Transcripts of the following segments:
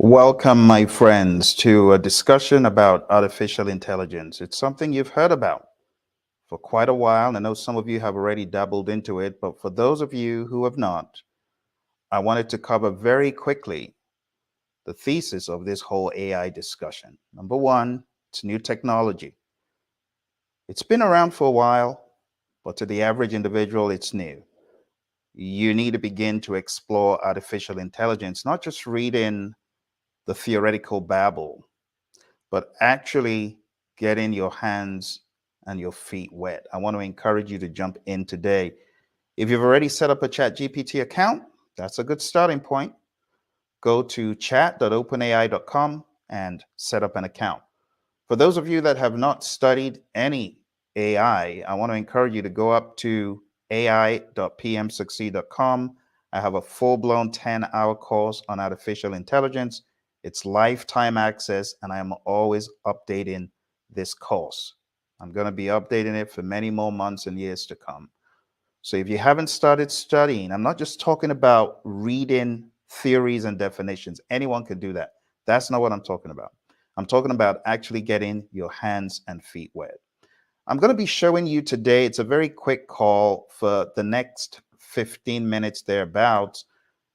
Welcome, my friends, to a discussion about artificial intelligence. It's something you've heard about for quite a while. I know some of you have already dabbled into it, but for those of you who have not, I wanted to cover very quickly the thesis of this whole AI discussion. Number one, it's new technology. It's been around for a while, but to the average individual, it's new. You need to begin to explore artificial intelligence, not just reading the theoretical babble, but actually getting your hands and your feet wet. I want to encourage you to jump in today. If you've already set up a ChatGPT account, that's a good starting point. Go to chat.openai.com and set up an account. For those of you that have not studied any AI, I want to encourage you to go up to ai.pmsucceed.com. I have a full-blown 10-hour course on artificial intelligence. It's lifetime access, and I am always updating this course. I'm going to be updating it for many more months and years to come. So if you haven't started studying, I'm not just talking about reading theories and definitions. Anyone can do that. That's not what I'm talking about. I'm talking about actually getting your hands and feet wet. I'm going to be showing you today, it's a very quick call for the next 15 minutes thereabouts.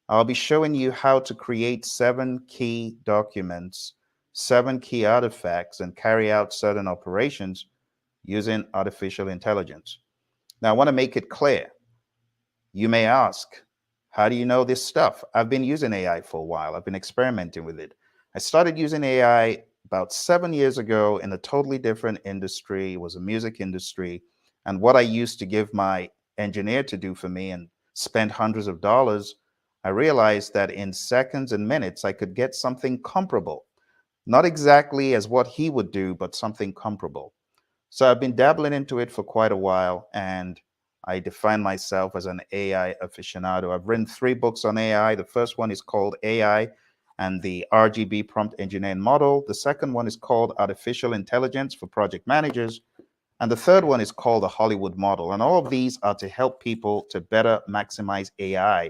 I'll be showing you how to create 7 key documents, 7 key artifacts, and carry out certain operations using artificial intelligence. Now, I want to make it clear. You may ask, how do you know this stuff? I've been using AI for a while. I've been experimenting with it. I started using AI about 7 years ago in a totally different industry. It was a music industry. And what I used to give my engineer to do for me and spend hundreds of dollars, I realized that in seconds and minutes, I could get something comparable. Not exactly as what he would do, but something comparable. So I've been dabbling into it for quite a while, and I define myself as an AI aficionado. I've written 3 books on AI. The first one is called AI and the RGB Prompt Engineering Model. The second one is called Artificial Intelligence for Project Managers. And the third one is called the Hollywood Model. And all of these are to help people to better maximize AI.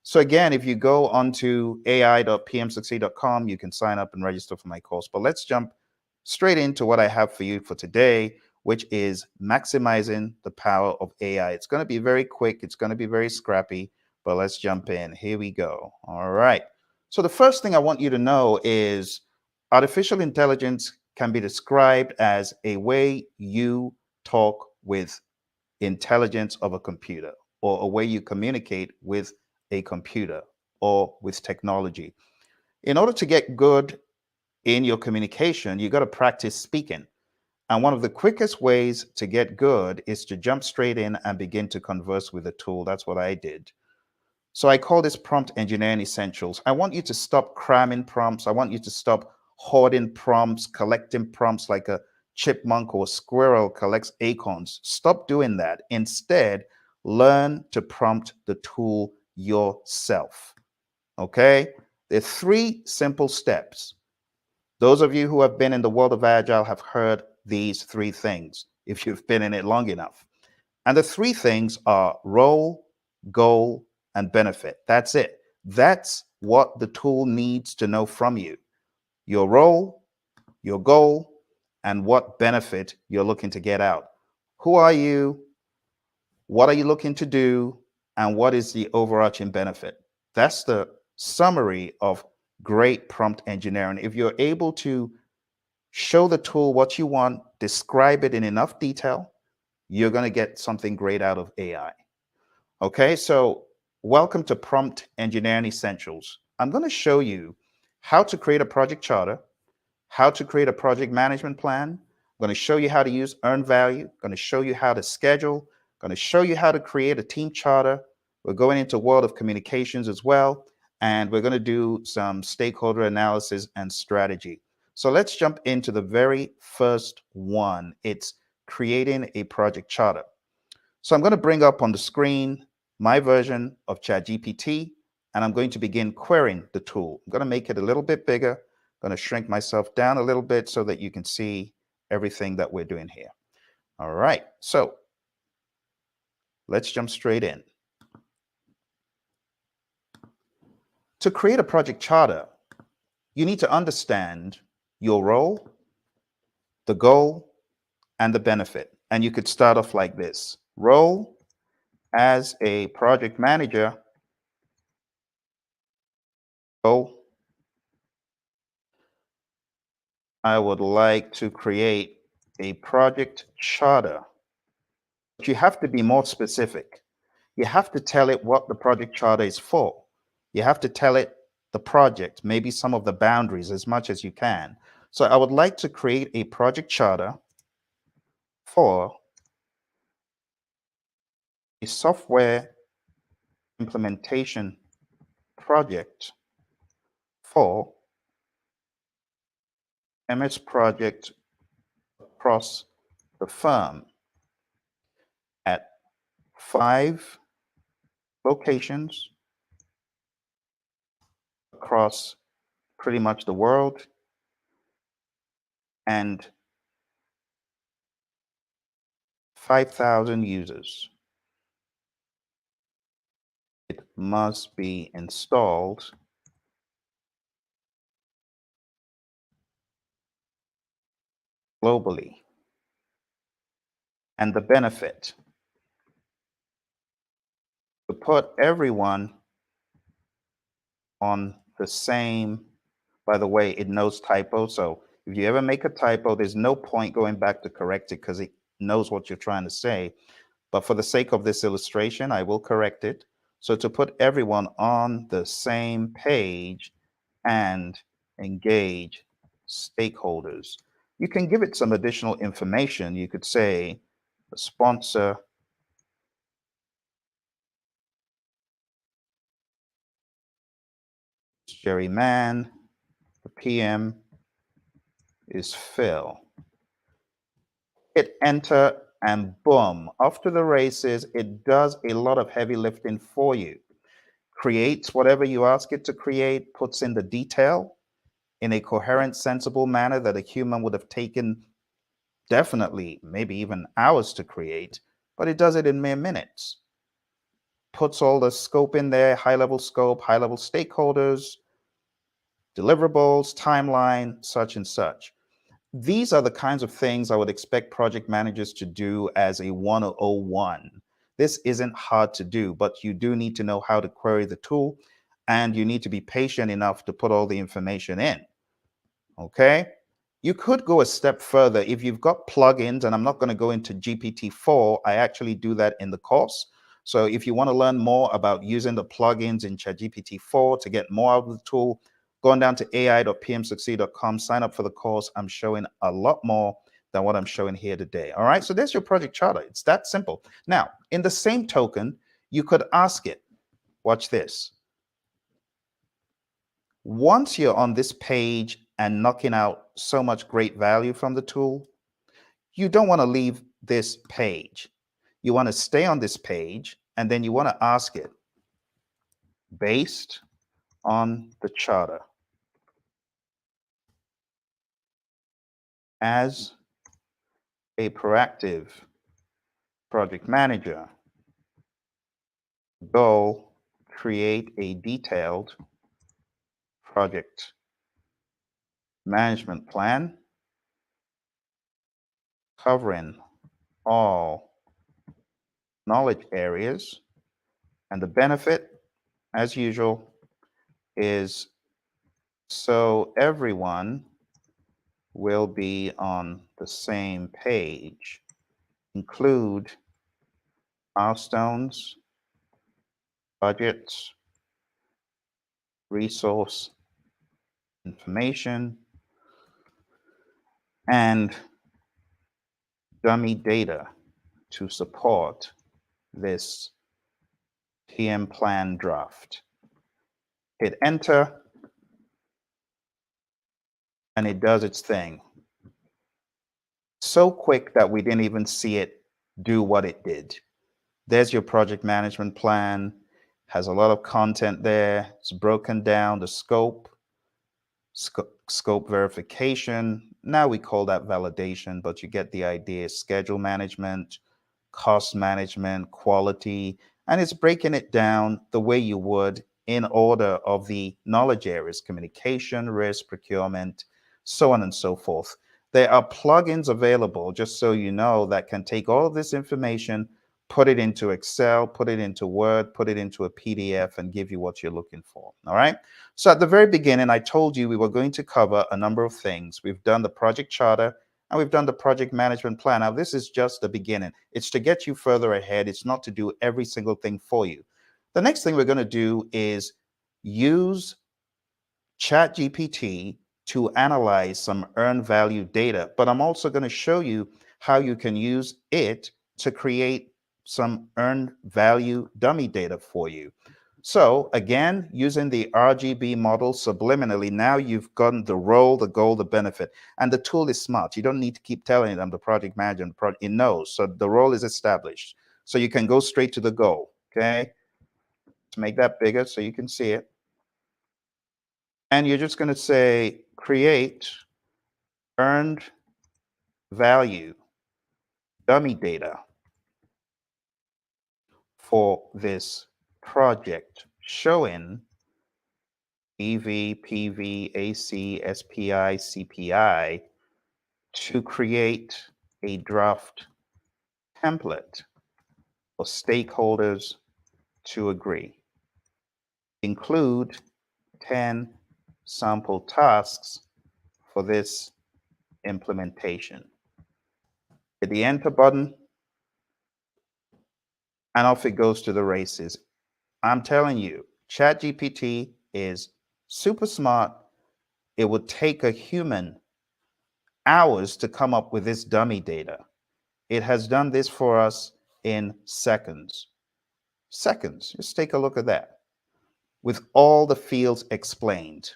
So again, if you go onto ai.pmsucceed.com, you can sign up and register for my course. But let's jump straight into what I have for you for today, which is maximizing the power of AI. It's going to be very quick. It's going to be very scrappy, but let's jump in. Here we go. All right. So the first thing I want you to know is artificial intelligence can be described as a way you talk with intelligence of a computer, or a way you communicate with a computer or with technology. In order to get good in your communication, you got to practice speaking. And one of the quickest ways to get good is to jump straight in and begin to converse with a tool. That's what I did. So I call this prompt engineering essentials. I want you to stop cramming prompts. I want you to stop hoarding prompts, collecting prompts like a chipmunk or a squirrel collects acorns. Stop doing that. Instead, learn to prompt the tool yourself. Okay? There are 3 simple steps. Those of you who have been in the world of Agile have heard these 3 things if you've been in it long enough. And the 3 things are role, goal, and benefit. That's it. That's what the tool needs to know from you. Your role, your goal, and what benefit you're looking to get out. Who are you? What are you looking to do? And what is the overarching benefit? That's the summary of great prompt engineering. If you're able to show the tool what you want, describe it in enough detail, you're going to get something great out of AI. Okay, so welcome to Prompt Engineering Essentials. I'm going to show you how to create a project charter, how to create a project management plan. I'm going to show you how to use earned value. I'm going to show you how to schedule. I'm going to show you how to create a team charter. We're going into world of communications as well, and we're going to do some stakeholder analysis and strategy. So let's jump into the very first one. It's creating a project charter. So I'm going to bring up on the screen my version of ChatGPT, and I'm going to begin querying the tool. I'm going to make it a little bit bigger. I'm going to shrink myself down a little bit so that you can see everything that we're doing here. All right, so let's jump straight in. To create a project charter, you need to understand your role, the goal, and the benefit. And you could start off like this. Role: as a project manager. Goal: I would like to create a project charter. But you have to be more specific. You have to tell it what the project charter is for. You have to tell it the project, maybe some of the boundaries as much as you can. So I would like to create a project charter for a software implementation project for MS Project across the firm at 5 locations across pretty much the world and 5,000 users. It must be installed globally. And the benefit: to put everyone on the same. By the way, it knows typo, so if you ever make a typo, there's no point going back to correct it because it knows what you're trying to say. But for the sake of this illustration, I will correct it. So to put everyone on the same page and engage stakeholders. You can give it some additional information. You could say the sponsor is Jerry Mann, the PM is Phil. Hit enter and boom, off to the races. It does a lot of heavy lifting for you. Creates whatever you ask it to create, puts in the detail in a coherent, sensible manner that a human would have taken definitely, maybe even hours to create, but it does it in mere minutes. Puts all the scope in there, high-level scope, high-level stakeholders, deliverables, timeline, such and such. These are the kinds of things I would expect project managers to do as a 101. This isn't hard to do, but you do need to know how to query the tool, and you need to be patient enough to put all the information in. Okay? You could go a step further if you've got plugins, and I'm not going to go into GPT-4. I actually do that in the course. So if you want to learn more about using the plugins in ChatGPT-4 to get more out of the tool, going down to ai.pmsucceed.com, sign up for the course. I'm showing a lot more than what I'm showing here today. All right, so there's your project charter. It's that simple. Now, in the same token, you could ask it, watch this. Once you're on this page and knocking out so much great value from the tool, you don't want to leave this page. You want to stay on this page, and then you want to ask it, based on the charter, as a proactive project manager, go create a detailed project management plan covering all knowledge areas. And the benefit, as usual, is so everyone will be on the same page. Include milestones, budgets, resource information, and dummy data to support this PM plan draft. Hit enter, and it does its thing. So quick that we didn't even see it do what it did. There's your project management plan. Has a lot of content there. It's broken down, the scope, scope verification. Now we call that validation, but you get the idea. Schedule management, cost management, quality, and it's breaking it down the way you would in order of the knowledge areas: communication, risk, procurement, so on and so forth. There are plugins available, just so you know, that can take all of this information, put it into Excel, put it into Word, put it into a PDF, and give you what you're looking for. All right. So at the very beginning, I told you we were going to cover a number of things. We've done the project charter and we've done the project management plan. Now, this is just the beginning. It's to get you further ahead. It's not to do every single thing for you. The next thing we're going to do is use ChatGPT to analyze some earned value data, but I'm also going to show you how you can use it to create some earned value dummy data for you. So again, using the RGB model subliminally, now you've gotten the role, the goal, the benefit, and the tool is smart. You don't need to keep telling it, I'm the project manager, and it knows. So the role is established. So you can go straight to the goal, okay? To make that bigger so you can see it. And you're just going to say, create earned value dummy data for this project showing EV, PV, AC, SPI, CPI to create a draft template for stakeholders to agree. Include 10 sample tasks for this implementation. Hit the enter button and off it goes to the races. I'm telling you, ChatGPT is super smart. It would take a human hours to come up with this dummy data. It has done this for us in seconds. Seconds. Just take a look at that. With all the fields explained.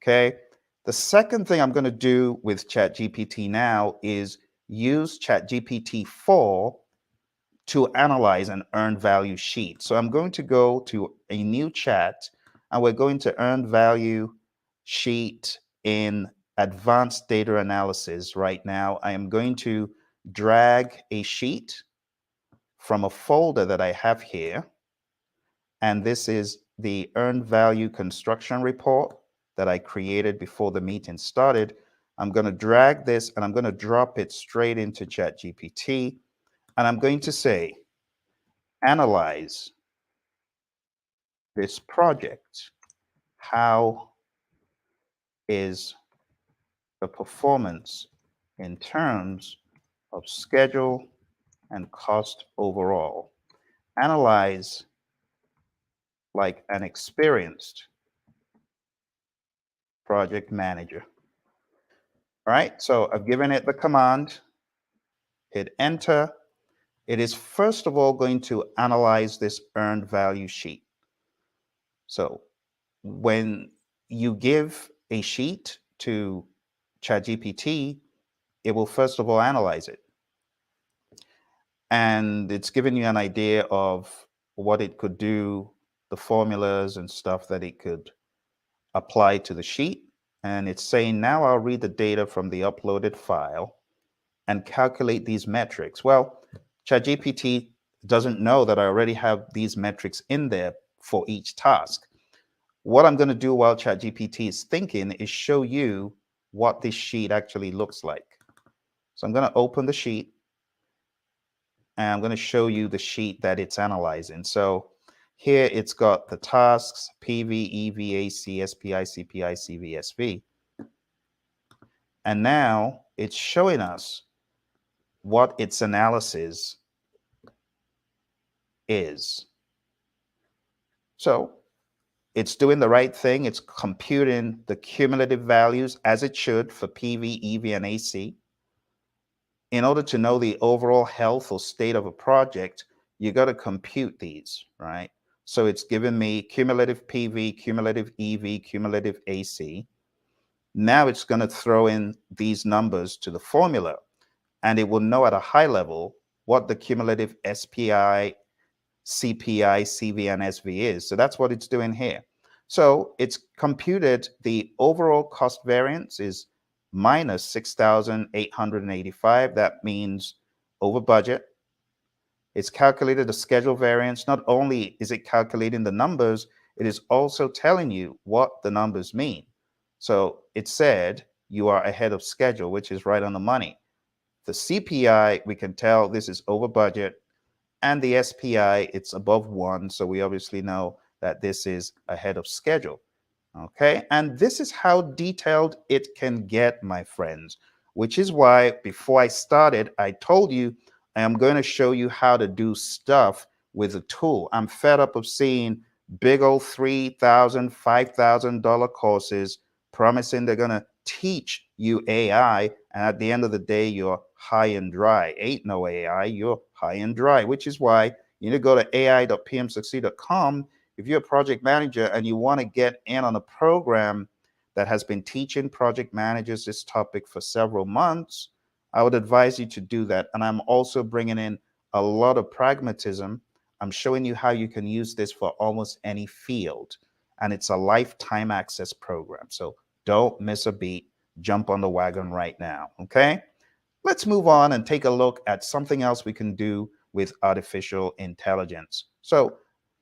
Okay. The second thing I'm going to do with ChatGPT now is use ChatGPT 4 to analyze an earned value sheet. So I'm going to go to a new chat and we're going to earn value sheet in advanced data analysis right now. I am going to drag a sheet from a folder that I have here. And this is the earned value construction report that I created before the meeting started. I'm going to drag this and I'm going to drop it straight into ChatGPT. And I'm going to say, analyze this project. How is the performance in terms of schedule and cost overall? Analyze like an experienced project manager. All right, so I've given it the command, hit enter. It is first of all going to analyze this earned value sheet. So when you give a sheet to ChatGPT, it will first of all analyze it. And it's giving you an idea of what it could do, the formulas and stuff that it could apply to the sheet. And it's saying, now I'll read the data from the uploaded file and calculate these metrics. Well, ChatGPT doesn't know that I already have these metrics in there for each task. What I'm going to do while ChatGPT is thinking is show you what this sheet actually looks like. So I'm going to open the sheet and I'm going to show you the sheet that it's analyzing. So here it's got the tasks, PV, EV, AC, SPI, CPI, CV, SV. And now it's showing us what its analysis is. So it's doing the right thing. It's computing the cumulative values as it should for PV, EV, and AC. In order to know the overall health or state of a project, you got to compute these, right? So it's given me cumulative PV, cumulative EV, cumulative AC. Now it's going to throw in these numbers to the formula, and it will know at a high level what the cumulative SPI, CPI, CV, and SV is. So that's what it's doing here. So it's computed the overall cost variance is minus 6,885. That means over budget. It's calculated the schedule variance. Not only is it calculating the numbers, it is also telling you what the numbers mean. So it said you are ahead of schedule, which is right on the money. The CPI, we can tell this is over budget, and the SPI, it's above 1. So we obviously know that this is ahead of schedule. Okay, and this is how detailed it can get, my friends, which is why before I started, I told you I am going to show you how to do stuff with a tool. I'm fed up of seeing big old $3,000, $5,000 courses promising they're going to teach you AI, and at the end of the day, you're high and dry. Ain't no AI, you're high and dry, which is why you need to go to ai.pmsucceed.com if you're a project manager and you want to get in on a program that has been teaching project managers this topic for several months, I would advise you to do that. And I'm also bringing in a lot of pragmatism. I'm showing you how you can use this for almost any field. And it's a lifetime access program. So don't miss a beat. Jump on the wagon right now. Okay? Let's move on and take a look at something else we can do with artificial intelligence. So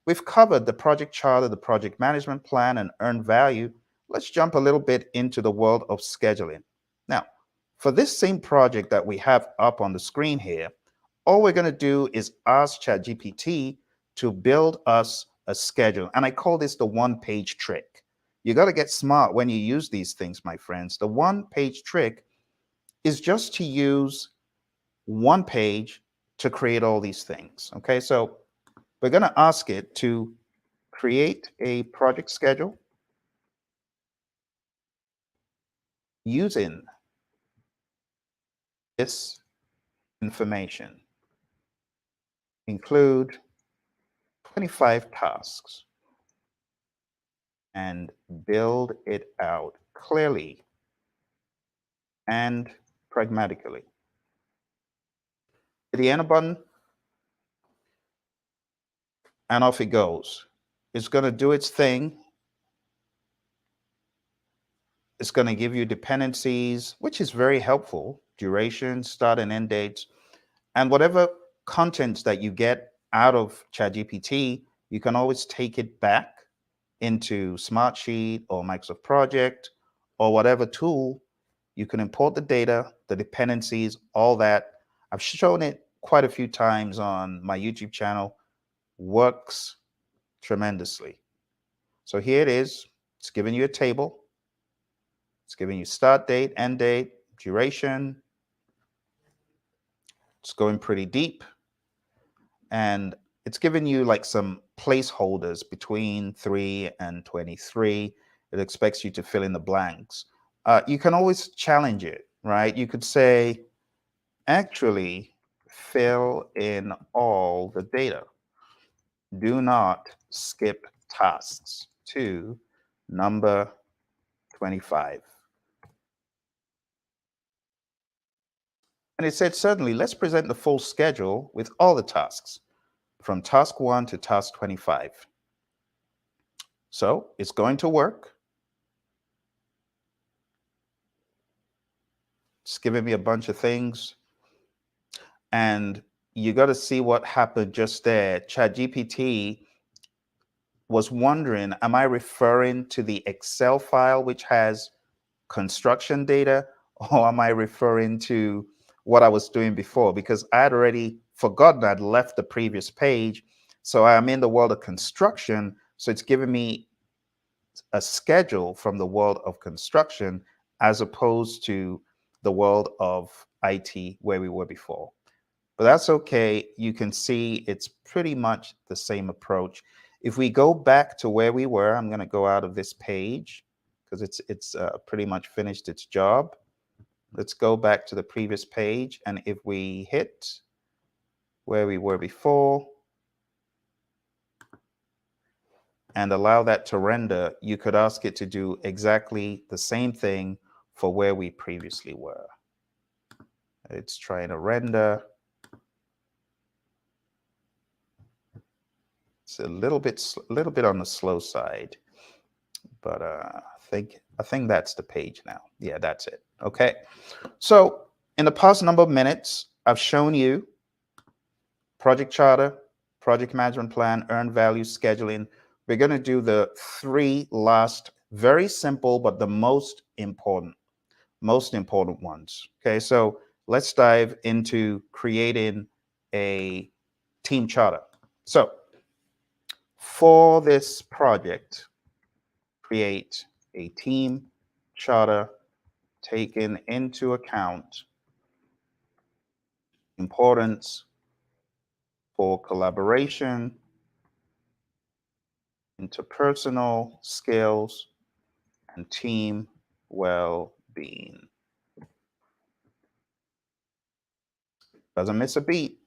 we've covered the project charter, the project management plan, and earned value. Let's jump a little bit into the world of scheduling. Now, for this same project that we have up on the screen here, all we're going to do is ask ChatGPT to build us a schedule. And I call this the one-page trick. You got to get smart when you use these things, my friends. The one-page trick is just to use one page to create all these things. Okay, so we're going to ask it to create a project schedule using this information. Include 25 tasks and build it out clearly and pragmatically. Hit the enter button and off it goes. It's going to do its thing. It's going to give you dependencies, which is very helpful, duration, start and end dates, and whatever content that you get out of ChatGPT, you can always take it back into Smartsheet or Microsoft Project or whatever tool. You can import the data, the dependencies, all that. I've shown it quite a few times on my YouTube channel. Works tremendously. So here it is. It's giving you a table. It's giving you start date, end date, duration. It's going pretty deep. And it's giving you like some placeholders between 3 and 23. It expects you to fill in the blanks. You can always challenge it, right? You could say, actually, fill in all the data. Do not skip tasks to number 25. And it said, certainly, let's present the full schedule with all the tasks from task 1 to task 25. So it's going to work. It's giving me a bunch of things. And you got to see what happened just there. ChatGPT was wondering, am I referring to the Excel file, which has construction data, or am I referring to what I was doing before? Because I had already forgotten, I'd left the previous page. So I'm in the world of construction. So it's giving me a schedule from the world of construction as opposed to the world of IT where we were before. But that's okay. You can see it's pretty much the same approach. If we go back to where we were, I'm going to go out of this page because it's pretty much finished its job. Let's go back to the previous page. And if we hit where we were before and allow that to render, you could ask it to do exactly the same thing for where we previously were. It's trying to render. It's a little bit on the slow side, but I think that's the page now. Yeah, that's it. Okay. So in the past number of minutes, I've shown you project charter, project management plan, earned value, scheduling, we're going to do the three last, very simple, but the most important ones. Okay, so let's dive into creating a team charter. So for this project, create a team charter taking into account importance for collaboration, interpersonal skills, and team well-being. Doesn't miss a beat.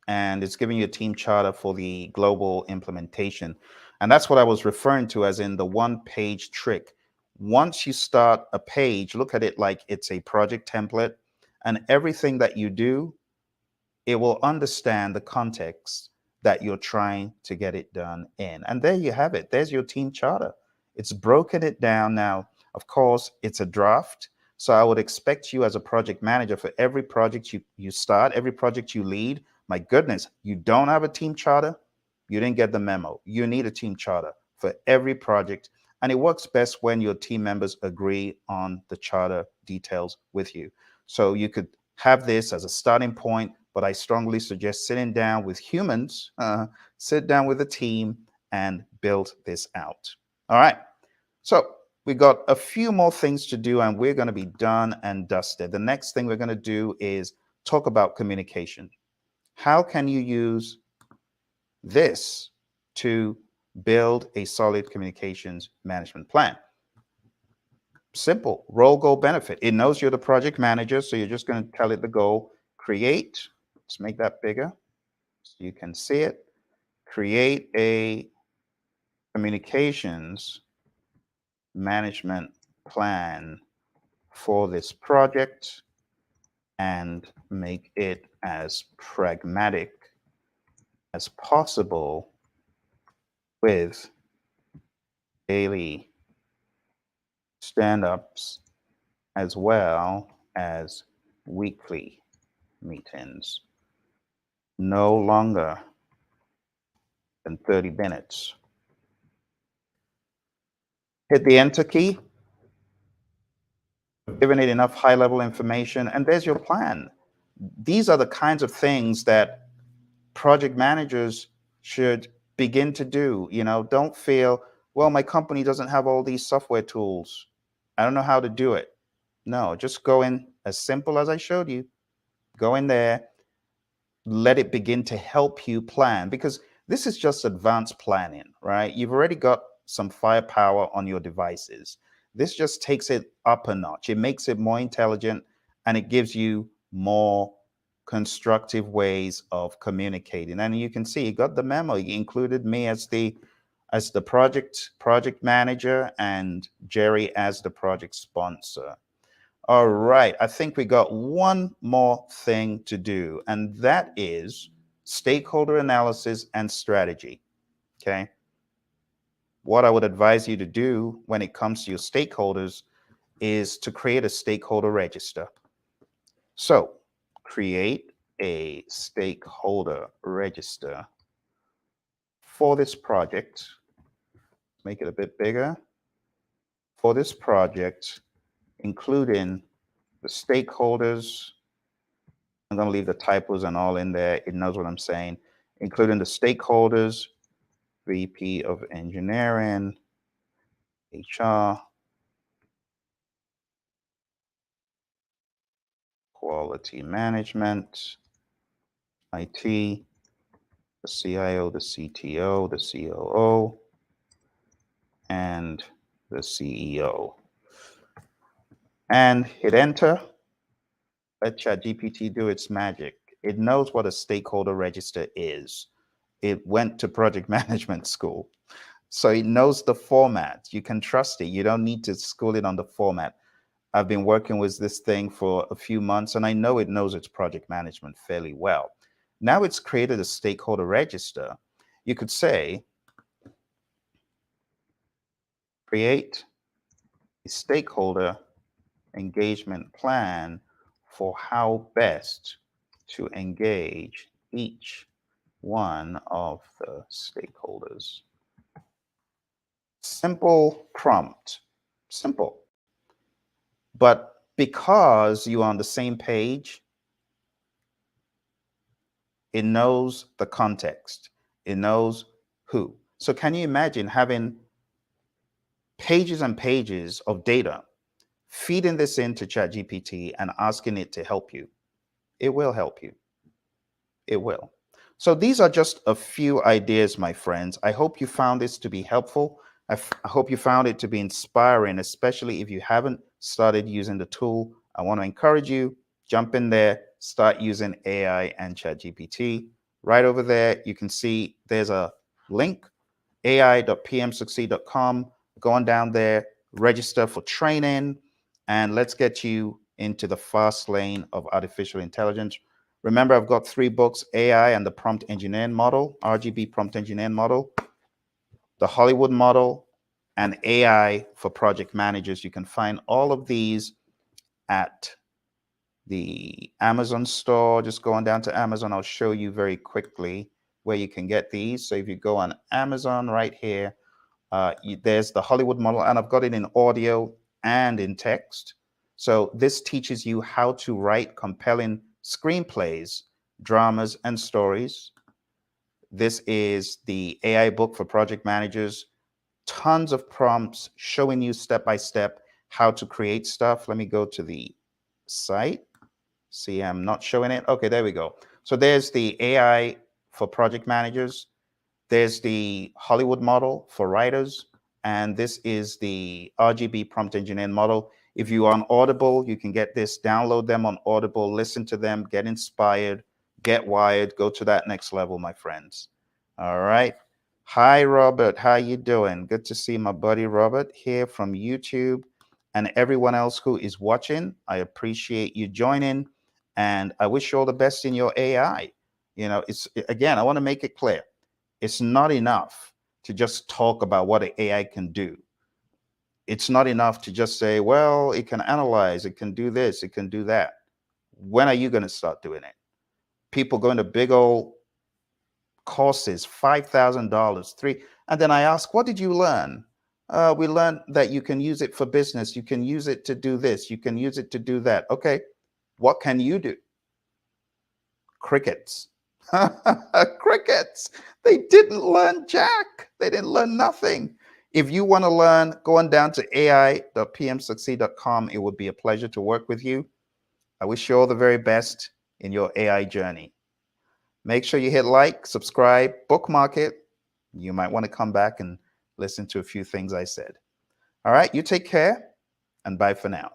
And it's giving you a team charter for the global implementation. And that's what I was referring to as in the one-page trick. Once you start a page, look at it like it's a project template, and everything that you do, it will understand the context that you're trying to get it done in. And there you have it. There's your team charter. It's broken it down. Now, of course, it's a draft. So I would expect you as a project manager for every project you start, every project you lead, my goodness, you don't have a team charter, you didn't get the memo. You need a team charter for every project. And it works best when your team members agree on the charter details with you. So you could have this as a starting point, but I strongly suggest sitting down with humans, sit down with a team and build this out. All right. So we got a few more things to do and we're going to be done and dusted. The next thing we're going to do is talk about communication. How can you use this to build a solid communications management plan? Simple, role, goal, benefit. It knows you're the project manager, so you're just going to tell it the goal. Create, let's make that bigger so you can see it. Create a communications management plan for this project and make it as pragmatic as possible with daily stand-ups as well as weekly meetings. No longer than 30 minutes. Hit the enter key, giving it enough high-level information, and there's your plan. These are the kinds of things that project managers should begin to do. You know, don't feel, well, my company doesn't have all these software tools. I don't know how to do it. No, just go in as simple as I showed you. Go in there, let it begin to help you plan, because this is just advanced planning, right? You've already got some firepower on your devices. This just takes it up a notch. It makes it more intelligent and it gives you more constructive ways of communicating. And you can see you got the memo. You included me as the project manager and Jerry as the project sponsor. All right, I think we got one more thing to do, and that is stakeholder analysis and strategy. Okay. What I would advise you to do when it comes to your stakeholders is to create a stakeholder register. So create a stakeholder register for this project. Make it a bit bigger. For this project, including the stakeholders. I'm going to leave the typos and all in there. It knows what I'm saying, including the stakeholders, VP of engineering, HR, quality management, IT, the CIO, the CTO, the COO, and the CEO. And hit enter. Let ChatGPT do its magic. It knows what a stakeholder register is. It went to project management school. So it knows the format. You can trust it. You don't need to school it on the format. I've been working with this thing for a few months and I know it knows its project management fairly well. Now it's created a stakeholder register. You could say, create a stakeholder engagement plan for how best to engage each one of the stakeholders. simple prompt. Simple. But because you're on the same page, it knows the context. It knows who. So can you imagine having pages and pages of data, feeding this into ChatGPT and asking it to help you? It will help you. It will. So these are just a few ideas, my friends. I hope you found this to be helpful. I hope you found it to be inspiring, especially if you haven't started using the tool. I want to encourage you, jump in there, start using AI and ChatGPT. Right over there, you can see there's a link, ai.pmsucceed.com. Go on down there, register for training, and let's get you into the fast lane of artificial intelligence. Remember, I've got 3 books, AI and the Prompt Engineering Model, RGB Prompt Engineering Model, the Hollywood Model, and AI for Project Managers. You can find all of these at the Amazon store. Just going down to Amazon, I'll show you very quickly where you can get these. So if you go on Amazon right here, there's the Hollywood Model, and I've got it in audio and in text. So this teaches you how to write compelling screenplays, dramas, and stories. This is the AI book for project managers. Tons of prompts showing you step by step how to create stuff. Let me go to the site. See, I'm not showing it. Okay, there we go. So there's the AI for project managers. There's the Hollywood Model for writers. And this is the RGB Prompt Engineering Model. If you are on Audible, you can get this, download them on Audible, listen to them, get inspired, get wired, go to that next level, my friends. All right. Hi, Robert. How you doing? Good to see my buddy Robert here from YouTube, and everyone else who is watching. I appreciate you joining, and I wish you all the best in your AI. You know, again, I want to make it clear. It's not enough to just talk about what an AI can do. It's not enough to just say, well, it can analyze, it can do this, it can do that. When are you going to start doing it? People going to big old courses, $5,000, and then I ask, what did you learn? We learned that you can use it for business. You can use it to do this. You can use it to do that. Okay, what can you do? Crickets. Crickets. They didn't learn jack. They didn't learn nothing. If you want to learn, go on down to ai.pmsucceed.com. It would be a pleasure to work with you. I wish you all the very best in your AI journey. Make sure you hit like, subscribe, bookmark it. You might want to come back and listen to a few things I said. All right, you take care, and bye for now.